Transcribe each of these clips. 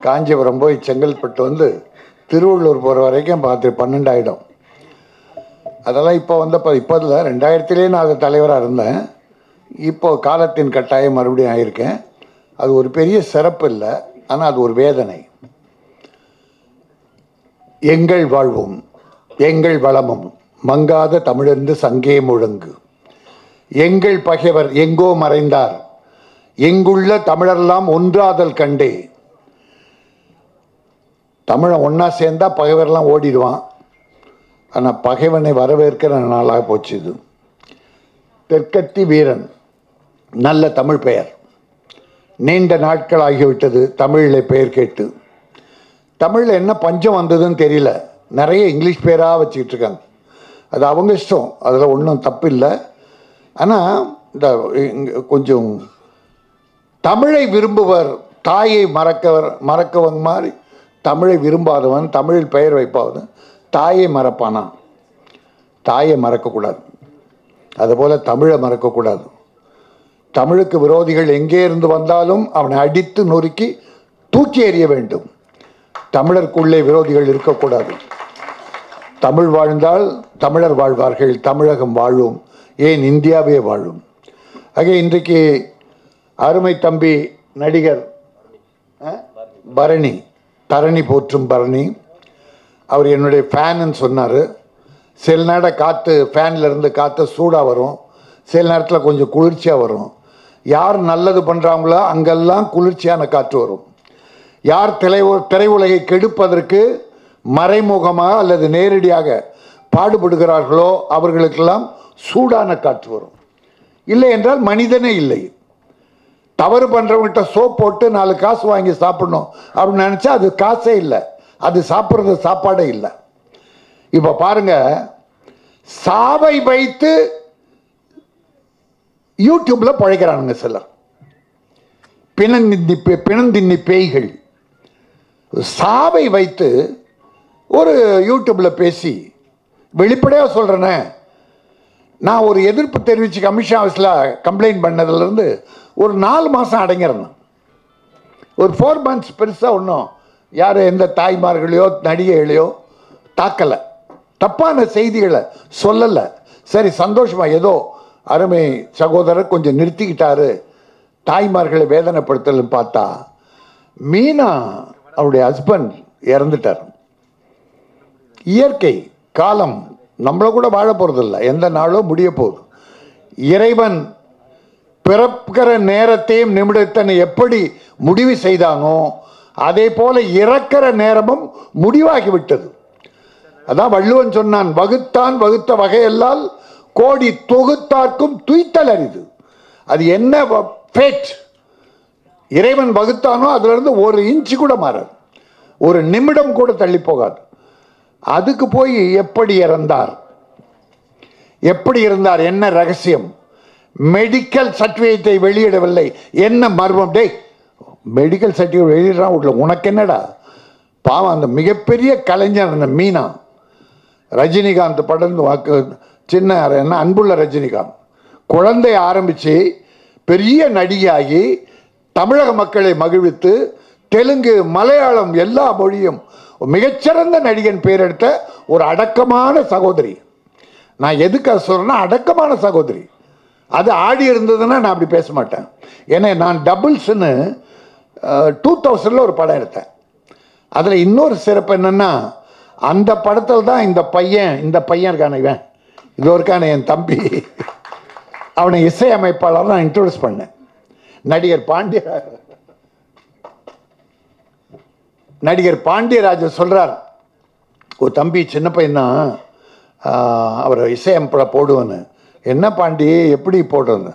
காஞ்சிபுரம் போய் செங்கல்பட்டு வந்து திருவள்ளூர் போகிற வரைக்கும் பார்த்து 12 ஆகிடும். அதெல்லாம் இப்போ வந்தப்போ இப்போ இல்லை, 2000 நான் அது தலைவராக இருந்தேன். இப்போது காலத்தின் கட்டாயம் மறுபடியும் ஆகியிருக்கேன். அது ஒரு பெரிய சிறப்பு இல்லை, ஆனால் அது ஒரு வேதனை. எங்கள் வாழ்வும் எங்கள் வளமும் மங்காத தமிழென்று சங்கே முழங்கு. எங்கள் பகைவர் எங்கோ மறைந்தார், எங்குள்ள தமிழரெல்லாம் ஒன்றாதல் கண்டே. தமிழன் ஒன்றா சேர்ந்தா பகைவரெல்லாம் ஓடிடுவான். ஆனால் பகைவனை வரவேற்கிற நாளாக போச்சு இது. தெற்கத்தி வீரன் நல்ல தமிழ் பெயர். நீண்ட நாட்கள் ஆகிவிட்டது தமிழில் பெயர் கேட்டு. தமிழில் என்ன பஞ்சம் வந்ததுன்னு தெரியல, நிறைய இங்கிலீஷ் பேராக வச்சுக்கிட்டு இருக்காங்க. அது அவங்க இஷ்டம், அதில் ஒன்றும் தப்பு இல்லை. ஆனால் இந்த கொஞ்சம் தமிழை விரும்புவர் தாயை மறக்கவன் மாதிரி தமிழை விரும்பாதவன் தமிழில் பெயர் வைப்பாதவன் தாயை மறப்பானா? தாயை மறக்கக்கூடாது, அதுபோல் தமிழை மறக்கக்கூடாது. தமிழுக்கு விரோதிகள் எங்கே இருந்து வந்தாலும் அவனை அடித்து நொறுக்கி தூக்கி எறிய வேண்டும். தமிழருக்குள்ளே விரோதிகள் இருக்கக்கூடாது. தமிழ் வாழ்ந்தால் தமிழர் வாழ்வார்கள், தமிழகம் வாழும், ஏன் இந்தியாவே வாழும். ஆக இன்றைக்கு அருமை தம்பி நடிகர் பரணி, தரணி போற்றும் பரணி, அவர் என்னுடைய ஃபேனுன்னு சொன்னார். சில நேரம் காற்று ஃபேன்லேருந்து காற்று சூடாக வரும், சில நேரத்தில் கொஞ்சம் குளிர்ச்சியாக வரும். யார் நல்லது பண்ணுறாங்களோ அங்கெல்லாம் குளிர்ச்சியான காற்று வரும். யார் திரையுலகை கெடுப்பதற்கு மறைமுகமாக அல்லது நேரடியாக பாடுபடுகிறார்களோ அவர்களுக்கெல்லாம் சூடான காற்று வரும். இல்லை என்றால் மனிதனே இல்லை. தவறு பண்ணுறவங்ககிட்ட சோப் போட்டு 4 காசு வாங்கி சாப்பிடணும் அப்படின்னு நினச்சா அது காசே இல்லை, அது சாப்பிட்றது சாப்பாடே இல்லை. இப்போ பாருங்க, சாவை வைத்து யூடியூப்ல பழைக்கிறானுங்க சிலர், பிணந்தின்னி பேய்கள். சாவை வைத்து ஒரு யூடியூப்ல பேசி வெளிப்படையாக சொல்கிறேனே, நான் ஒரு எதிர்ப்பு தெரிவித்து கமிஷன் ஆஃபீஸில் கம்ப்ளைண்ட் பண்ணதுலேருந்து ஒரு 4 மாதம் அடங்கிறேன். ஒரு 4 months பெருசாக ஒன்றும் யாரும் எந்த தாய்மார்களையோ நடிகைகளையோ தாக்கலை, தப்பான செய்திகளை சொல்லலை. சரி, சந்தோஷமாக ஏதோ அருமை சகோதரர் கொஞ்சம் நிறுத்திக்கிட்டாரு, தாய்மார்களை வேதனைப்படுத்தலன்னு பார்த்தா மீனா அவருடைய ஹஸ்பண்ட் இறந்துட்டார். இயற்கை காலம் நம்மளை கூட வாழ போகிறதில்ல, எந்த நாளோ முடிய போகுது. இறைவன் பிறக்கிற நேரத்தையும் நிமிடத்தனை எப்படி முடிவு செய்தானோ அதே போல இறக்கிற நேரமும் முடிவாகிவிட்டது. அதான் வள்ளுவன் சொன்னான், வகுத்தான் வகுத்த வகையெல்லாம் கோடி தொகுத்தார்க்கும் துய்த்தல் அரிது. அது என்ன ஃபேட் இறைவன் வகுத்தானோ அதிலிருந்து 1 இன்ச்சு கூட மாறாது, 1 நிமிடம் கூட தள்ளி போகாது. அதுக்கு போய் எப்படி இருந்தார், என்ன ரகசியம்? மெடிக்கல் சர்டிஃபிகேட்டை வெளியிடவில்லை, என்ன மர்மம்? டே, மெடிக்கல் சர்டிஃபிகேட் வெளியிடறான், உனக்கு என்னடா? பாவம், அந்த மிகப்பெரிய கலைஞர் அந்த மீனா, ரஜினிகாந்த் படம் சின்ன என்ன அன்புள்ள ரஜினிகாந்த் குழந்தை ஆரம்பித்து பெரிய நடிகையாகி தமிழக மக்களை மகிழ்வித்து தெலுங்கு மலையாளம் எல்லா மொழியும் மிகச்சிறந்த நடிகன் பேர் எடுத்த ஒரு அடக்கமான சகோதரி. நான் எதுக்கு சொல்றேன்னா, அடக்கமான சகோதரி. அது ஆடி இருந்ததுன்னா நான் அப்படி பேச மாட்டேன். ஏன்னா நான் டபுள்ஸ்ன்னு 2000 ஒரு படம் எடுத்தேன். அதில் இன்னொரு சிறப்பு என்னன்னா, அந்த படத்தில் தான் இந்த பையன் இருக்கான, இவன் இது ஒருக்கான என் தம்பி, அவனை இசையமைப்பாளர் நான் இன்ட்ரோடியூஸ் பண்ணேன். நடிகர் பாண்டியராஜன் சொல்றார், ஒரு தம்பி சின்ன பையனா அவர் இசையமைப்பட போடுவேன்னு. என்ன பாண்டி எப்படி போடுறது,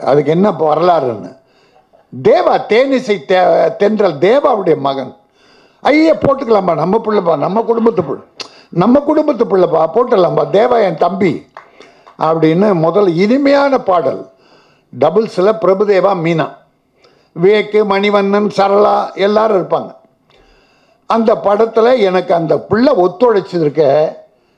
அதுக்கு என்ன வரலாறுன்னு. தேவா தேனிசை தென்றல் தேவாவுடைய மகன். ஐயா போட்டுக்கலாம்பா, நம்ம பிள்ளைப்பா, நம்ம குடும்பத்து பிள்ளைப்பா, போட்டுடலாம்பா, தேவா என் தம்பி அப்படின்னு முதல் இனிமையான பாடல். டபுள்ஸில் பிரபுதேவா மீனா, விவேக்கு மணிவண்ணன் சரளா எல்லாரும் இருப்பாங்க. அந்த படத்தில் எனக்கு அந்த பிள்ளை ஒத்துழைச்சிருக்க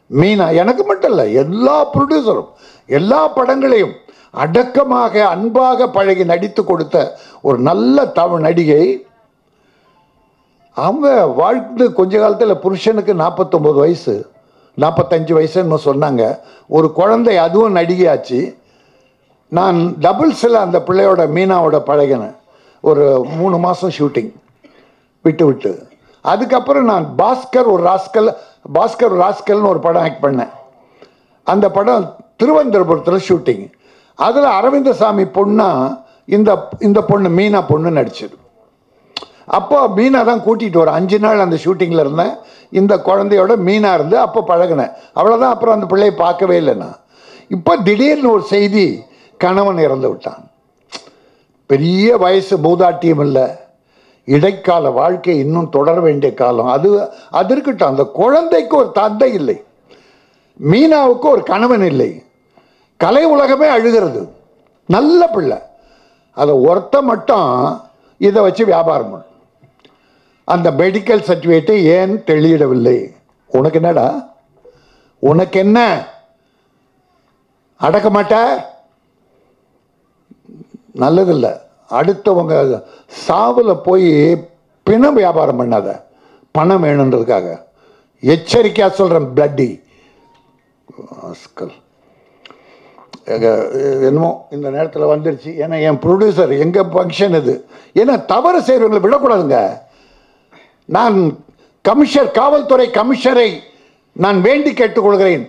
மீனா, எனக்கு மட்டும் இல்லை, எல்லா ப்ரொடியூசரும் எல்லா படங்களையும் அடக்கமாக அன்பாக பழகி நடித்து கொடுத்த ஒரு நல்ல தமிழ் நடிகை. அவங்க வாழ்ந்து கொஞ்ச காலத்தில் புருஷனுக்கு 49 வயசு 45 வயசுன்னு சொன்னாங்க. ஒரு குழந்தை, அதுவும் நடிகையாச்சு. நான் டபுள்ஸில் அந்த பிள்ளையோட மீனாவோட பழகினேன். ஒரு 3 மாதம் ஷூட்டிங் விட்டு அதுக்கப்புறம் நான் பாஸ்கர் ஒரு ராஸ்கல்னு ஒரு படம் ஆக்ட் பண்ணேன். அந்த படம் திருவனந்தபுரத்தில் ஷூட்டிங். அதில் அரவிந்தசாமி பொண்ணா இந்த பொண்ணு மீனா பொண்ணு நடிச்சது. அப்போ மீனா தான் கூட்டிகிட்டு வர 5 நாள் அந்த ஷூட்டிங்கில் இருந்தேன். இந்த குழந்தையோட மீனா இருந்து அப்போ பழகினேன். அவ்வளோதான். அப்புறம் அந்த பிள்ளையை பார்க்கவே இல்லைண்ணா. இப்போ திடீர்னு ஒரு செய்தி, கணவன் இறந்து விட்டான். பெரிய வயசு, மூதாட்டியம் இல்லை, இடைக்கால வாழ்க்கை இன்னும் தொடர வேண்டிய காலம். அது இருக்கட்டும். அந்த குழந்தைக்கு ஒரு தந்தை இல்லை, மீனாவுக்கு ஒரு கணவன் இல்லை. கலை உலகமே அழுகிறது. நல்ல பிள்ளை. அதை ஒருத்த மட்டும் இதை வச்சு வியாபாரம் பண்ண. அந்த மெடிக்கல் சர்டிஃபிகேட்டை ஏன் தெளியிடவில்லை? உனக்கு என்னடா, உனக்கு என்ன, அடக்க மாட்ட? நல்லதில்லை. அடுத்தவங்க சாவில் போய் பிணம் வியாபாரம் பண்ணாத, பணம் வேணுன்றதுக்காக. எச்சரிக்கையாக சொல்கிறேன். பிளட்டி என்னமோ இந்த நேரத்தில் வந்துருச்சு. ஏன்னா என் ப்ரொடியூசர், எங்கள் ஃபங்க்ஷன் இது. ஏன்னா தவறு செய்கிறவங்களை விடக்கூடாதுங்க. நான் காவல்துறை கமிஷனரை நான் வேண்டி கேட்டுக்கொள்கிறேன்.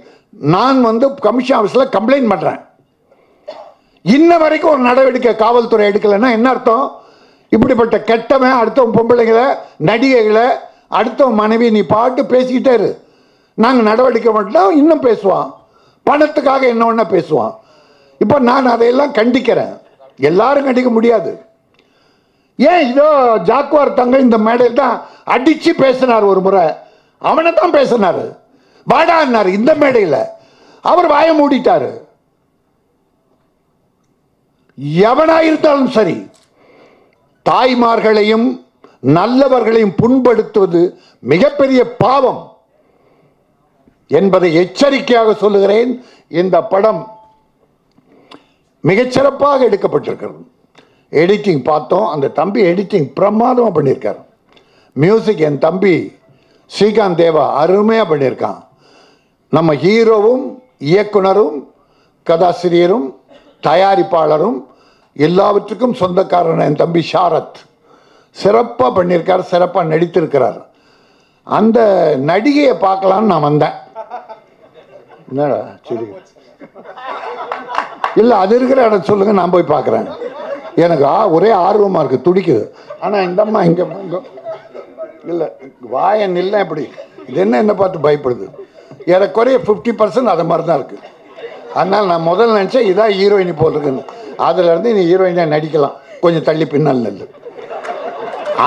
நான் கமிஷன் ஆஃபீஸில் கம்ப்ளைண்ட் பண்ணுறேன். இன்ன வரைக்கும் ஒரு நடவடிக்கை காவல்துறை எடுக்கலைன்னா என்ன அர்த்தம்? இப்படிப்பட்ட கெட்டவன் அடுத்தவன் பொம்பளைங்களை, நடிகைகளை, அடுத்தவன் மனைவி நீ பாட்டு பேசிக்கிட்டே இரு. நாங்கள் நடவடிக்கை மட்டும் இன்னும் பேசுவான். பணத்துக்காக என்ன ஒன்றா பேசுவான். இப்போ நான் அதையெல்லாம் கண்டிக்கிறேன். எல்லாரும் கண்டிக்க முடியாது. ஏன் இதோ ஜாக்குவார் தங்க இந்த மேடையில் தான் அடித்து பேசினார் ஒரு முறை. அவனை தான் பேசினார், வாடான்னார் இந்த மேடையில். அவர் வாய மூடிட்டாரு. எவனாயிருந்தாலும் சரி, தாய்மார்களையும் நல்லவர்களையும் புண்படுத்துவது மிகப்பெரிய பாவம் என்பதை எச்சரிக்கையாக சொல்லுகிறேன். இந்த படம் மிகச்சிறப்பாக எடுக்கப்பட்டிருக்கிறது. எடிட்டிங் பார்த்தோம். அந்த தம்பி எடிட்டிங் பிரமாதமாக பண்ணியிருக்கார். மியூசிக் என் தம்பி ஸ்ரீகாந்த் தேவா அருமையாக பண்ணியிருக்கான். நம்ம ஹீரோவும் இயக்குனரும் கதாசிரியரும் தயாரிப்பாளரும் எல்லாவற்றுக்கும் சொந்தக்காரன் என் தம்பி ஷாரத் சிறப்பாக பண்ணியிருக்கார், சிறப்பாக நடித்திருக்கிறார். அந்த நடிகையை பார்க்கலான்னு நான் வந்தேன். என்னடா சரி, இல்லை அது இருக்கிற இடம் சொல்லுங்க, நான் போய் பார்க்குறேன். எனக்கு ஒரே ஆர்வமாக இருக்குது, துடிக்குது. ஆனால் இந்த அம்மா இங்கே இல்லை, வாயன் இல்லை. எப்படி இது என்ன பார்த்து பயப்படுது? ஏறக்குறைய 50% அதை மாதிரி தான் இருக்குது. அதனால் நான் முதல்ல நினச்சேன் இதான் ஹீரோயினி போல் இருக்குன்னு. அதுலேருந்து நீ ஹீரோயினாக நடிக்கலாம், கொஞ்சம் தள்ளி பின்னால் நெல்.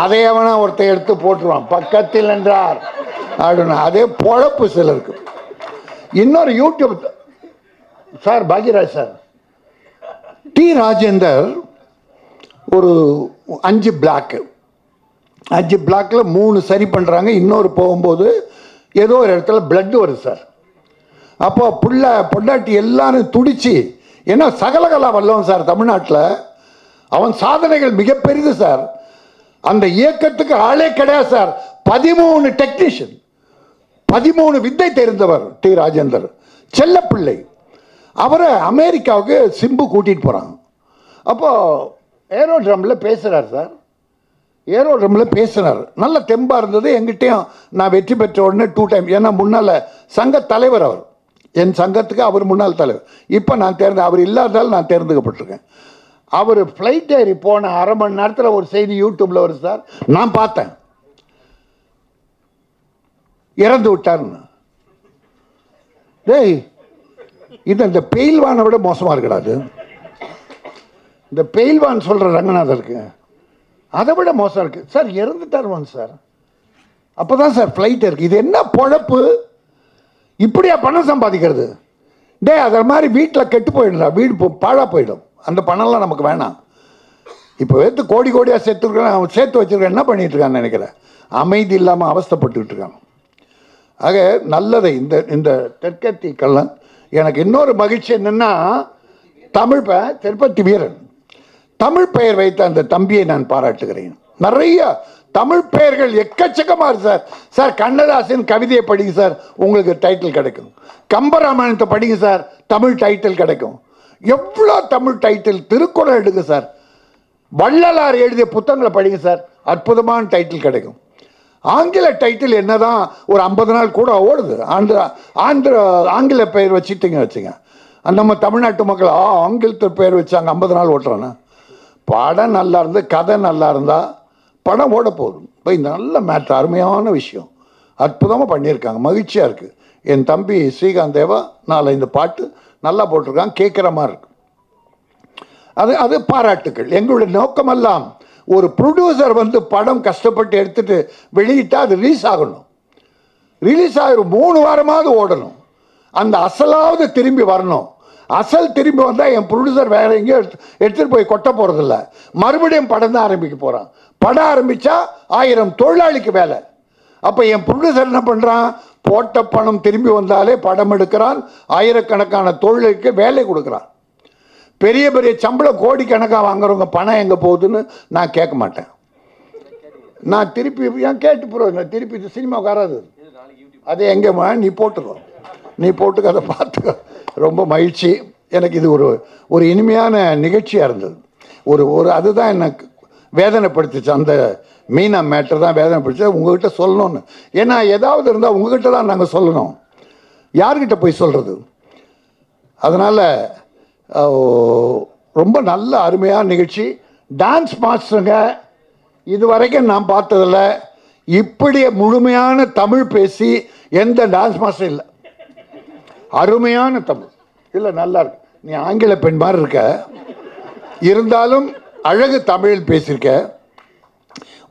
அதை அவனா ஒருத்தர் எடுத்து போட்டுருவான், பக்கத்தில் என்றார் அப்படின்னு. அதே பொழப்பு சிலருக்கு. இன்னொரு YouTube sir, Bhagyaraj sir, T Rajendar ஒரு 5 பிளாக்கில் 3 சரி பண்ணுறாங்க. இன்னொரு போகும்போது ஏதோ ஒரு இடத்துல பிளட் வருது சார். அப்போ பொண்டாட்டி எல்லாரும் துடிச்சு, ஏன்னா சகலகலா வல்லவன் சார் தமிழ்நாட்டில். அவன் சாதனைகள் மிக பெரிது சார். அந்த இயக்கத்துக்கு ஆளே கிடையாது சார். 13 டெக்னீஷியன், 13 வித்தை தெரிந்தவர் டி ராஜேந்தர். செல்லப்பிள்ளை. அவரை அமெரிக்காவுக்கு சிம்பு கூட்டிகிட்டு போகிறாங்க. அப்போது ஏரோட்ரமில் பேசுகிறார் சார். ஏரோட்ரமில் பேசுகிறார். நல்ல தெம்பாக இருந்தது. எங்கிட்டையும் நான் வெற்றி பெற்ற உடனே 2 டைம், ஏன்னா முன்னால் சங்க தலைவர் அவர், என் சங்கத்துக்கு அவர் முன்னாள் தலைவர். இப்போ நான் அவர் இல்லாததால் நான் தேர்ந்தெடுக்கப்பட்டிருக்கேன். அவர் ஃப்ளைட் ஏறி போன அரை மணி நேரத்தில் ஒரு செய்தி யூடியூப்பில் வருது சார். நான் பார்த்தேன், இறந்து விட்டார்னு. டேய், இது இந்த பெயில்வானை விட மோசமாக இருக்கடாது. இந்த பெயில்வான் சொல்கிற ரங்கநாதருக்கு அதை விட மோசம் இருக்குது சார். இறந்துட்டாருவான் சார். அப்போ தான் சார் ஃப்ளைட் இருக்குது. இது என்ன பொழப்பு? இப்படியா பணம் சம்பாதிக்கிறது? டே, அதை மாதிரி வீட்டில் கெட்டு போயிடுறா, வீடு பாழாக போயிடும். அந்த பணம்லாம் நமக்கு வேணாம். இப்போ எடுத்து கோடி கோடியாக சேர்த்து வச்சுருக்கேன். என்ன பண்ணிகிட்டு இருக்கான்னு நினைக்கிறேன். அமைதி இல்லாமல் அவஸ்தைப்பட்டுக்கிட்டு இருக்காங்க. ஆக நல்லதை இந்த தெற்கத்தி கள்ளன். எனக்கு இன்னொரு மகிழ்ச்சி என்னென்னா, திருப்பதி வீரன் தமிழ் பெயர் வைத்த அந்த தம்பியை நான் பாராட்டுகிறேன். நிறைய தமிழ் பெயர்கள் எக்கச்சக்கமா இருக்கு சார். சார் கண்ணதாசன் கவிதையை படிங்க சார், உங்களுக்கு டைட்டில் கிடைக்கும். கம்பராமாயணத்தை படிங்க சார், தமிழ் டைட்டில் கிடைக்கும். எவ்வளோ தமிழ் டைட்டில். திருக்குறள் எடுங்க சார், வள்ளலார் எழுதிய புத்தகங்களை படிங்க சார், அற்புதமான டைட்டில் கிடைக்கும். ஆங்கில டைட்டில் என்னதான் ஒரு 50 நாள் கூட ஓடுது. ஆங்கில பெயர் வச்சுட்டீங்க வச்சுங்க, நம்ம தமிழ்நாட்டு மக்கள் ஆங்கிலத்து பெயர் வச்சாங்க 50 நாள் ஓட்டுறானே. படம் நல்லா இருந்து கதை நல்லா இருந்தா படம் ஓட போதும். இப்போ இந்த நல்ல மேட்ரு, அருமையான விஷயம், அற்புதமாக பண்ணியிருக்காங்க, மகிழ்ச்சியாக இருக்குது. என் தம்பி ஸ்ரீகாந்த் தேவா நாளை இந்த பாட்டு நல்லா போட்டிருக்காங்க, கேட்குற மாதிரி இருக்கு. அது பாராட்டுக்கள். எங்களுடைய நோக்கமெல்லாம் ஒரு ப்ரொடியூசர் வந்து படம் கஷ்டப்பட்டு எடுத்துட்டு வெளியிட்டா அது ரிலீஸ் ஆகணும். ரிலீஸ் ஆகிற 3 வாரமாவது ஓடணும், அந்த அசலாவது திரும்பி வரணும். அசல் திரும்பி வந்தால் என் ப்ரொடியூசர் வேற எங்கேயும் எடுத்துகிட்டு போய் கொட்ட போகிறதில்ல, மறுபடியும் படம் தான் ஆரம்பிக்க போகிறான். படம் ஆரம்பித்தா 1000 தொழிலாளிக்கு வேலை. அப்போ என் ப்ரொடியூசர் என்ன பண்ணுறான், போட்ட பணம் திரும்பி வந்தாலே படம் எடுக்கிறான், ஆயிரக்கணக்கான தொழிலுக்கு வேலை கொடுக்குறான். பெரிய பெரிய சம்பளம் கோடிக்கணக்காக வாங்குறவங்க பணம் எங்கே போகுதுன்னு நான் கேட்க மாட்டேன். நான் திருப்பி ஏன் கேட்டு போகிறேன், திருப்பி சினிமாவுக்கு வராது. அது எங்கே நீ போட்டுக்கோ, நீ போட்டுக்க, அதை பார்த்துக்கோ. ரொம்ப மகிழ்ச்சி. எனக்கு இது ஒரு இனிமையான நிகழ்ச்சியாக இருந்தது. ஒரு அதுதான் எனக்கு வேதனைப்படுத்துச்சு. அந்த மீனா மேட்டர் தான் வேதனைப்படுத்து உங்ககிட்ட சொல்லணும்னு. ஏன்னா ஏதாவது இருந்தால் உங்ககிட்ட தான் நாங்கள் சொல்லணும், யார்கிட்ட போய் சொல்கிறது. அதனால் ரொம்ப நல்ல அருமையான நிகழ்ச்சி. டான்ஸ் மாஸ்டருங்க இது வரைக்கும் நான் பார்த்ததில்ல, இப்படி முழுமையான தமிழ் பேசி எந்த டான்ஸ் மாஸ்டர் இல்லை. அருமையான தமிழ் இல்லை, நல்லா இருக்கு. நீ ஆங்கில பெண் மாதிரி இருக்க, இருந்தாலும் அழகு தமிழில் பேசியிருக்க.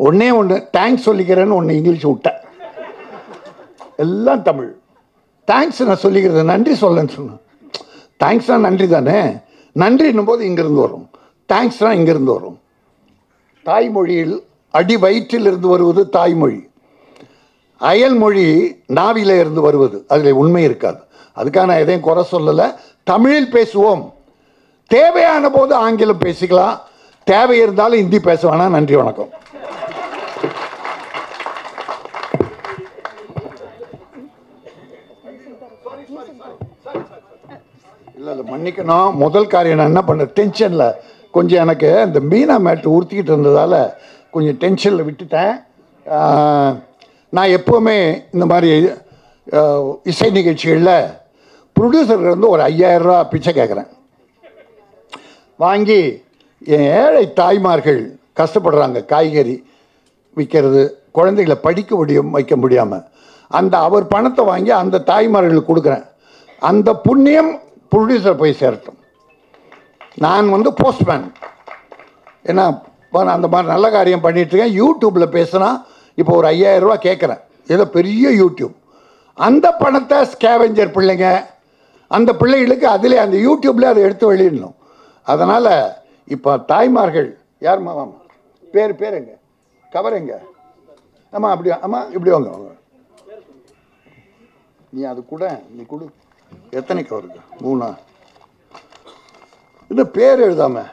ஒன்று தேங்க்ஸ் சொல்லிக்கிறேன்னு ஒன்று இங்கிலீஷ் விட்டேன், எல்லாம் தமிழ். தேங்க்ஸ் நான் சொல்லிக்கிறது, நன்றி சொல்லன்னு சொன்னேன். தேங்க்ஸ்னா நன்றி தானே, நன்றின்னும் போது இங்கிருந்து வரும், தேங்க்ஸ்னா இங்கிருந்து வரும். தாய்மொழியில் அடி வயிற்றில் இருந்து வருவது தாய்மொழி, அயல்மொழி நாவில இருந்து வருவது, அதில் உண்மை இருக்காது. அதுக்காக நான் எதையும் குறை சொல்லலை. தமிழில் பேசுவோம், தேவையான போது ஆங்கிலம் பேசிக்கலாம், தேவை இருந்தாலும் ஹிந்தி பேச வேணாம். நன்றி, வணக்கம். இல்லை மன்னிக்கணும். முதல் காரியம் நான் என்ன பண்ண, டென்ஷனில் கொஞ்சம் எனக்கு இந்த மீனா மேட்ரு உறுத்திக்கிட்டு இருந்ததால் கொஞ்சம் டென்ஷனில் விட்டுட்டேன். நான் எப்போவுமே இந்த மாதிரி இசை நிகழ்ச்சிகளில் ப்ரொடியூசருக்கு வந்து ஒரு 5000 ரூபா பிச்சை கேட்குறேன். வாங்கி என் ஏழை தாய்மார்கள் கஷ்டப்படுறாங்க, காய்கறி விற்கிறது, குழந்தைகளை படிக்க வைக்க முடியாமல், அந்த அவர் பணத்தை வாங்கி அந்த தாய்மார்களுக்கு கொடுக்குறேன். அந்த புண்ணியம் ப்ரொடியூசர் போய் சேரட்டும். நான் வந்து போஸ்ட்மேன், ஏன்னா அந்த மாதிரி நல்ல காரியம் பண்ணிகிட்ருக்கேன். யூடியூப்பில் பேசுனா இப்போ ஒரு 5000 ரூபா கேட்குறேன், ஏதோ பெரிய யூடியூப். அந்த பணத்தை ஸ்கேவெஞ்சர் பிள்ளைங்க, அந்த பிள்ளைகளுக்கு அதிலே அந்த யூடியூப்லேயே அதை எடுத்து வெளியிடணும். அதனால் இப்போ தாய்மார்கள் யாருமா வாமா, பேர் எங்க, கவர் எங்க, ஆமாம் அப்படி, ஆமாம் இப்படி வாங்க வாங்க, நீ அது கூட நீ கொடு. எத்தனை கவருக்கு? 3. இந்த பேர் எழுதாமல்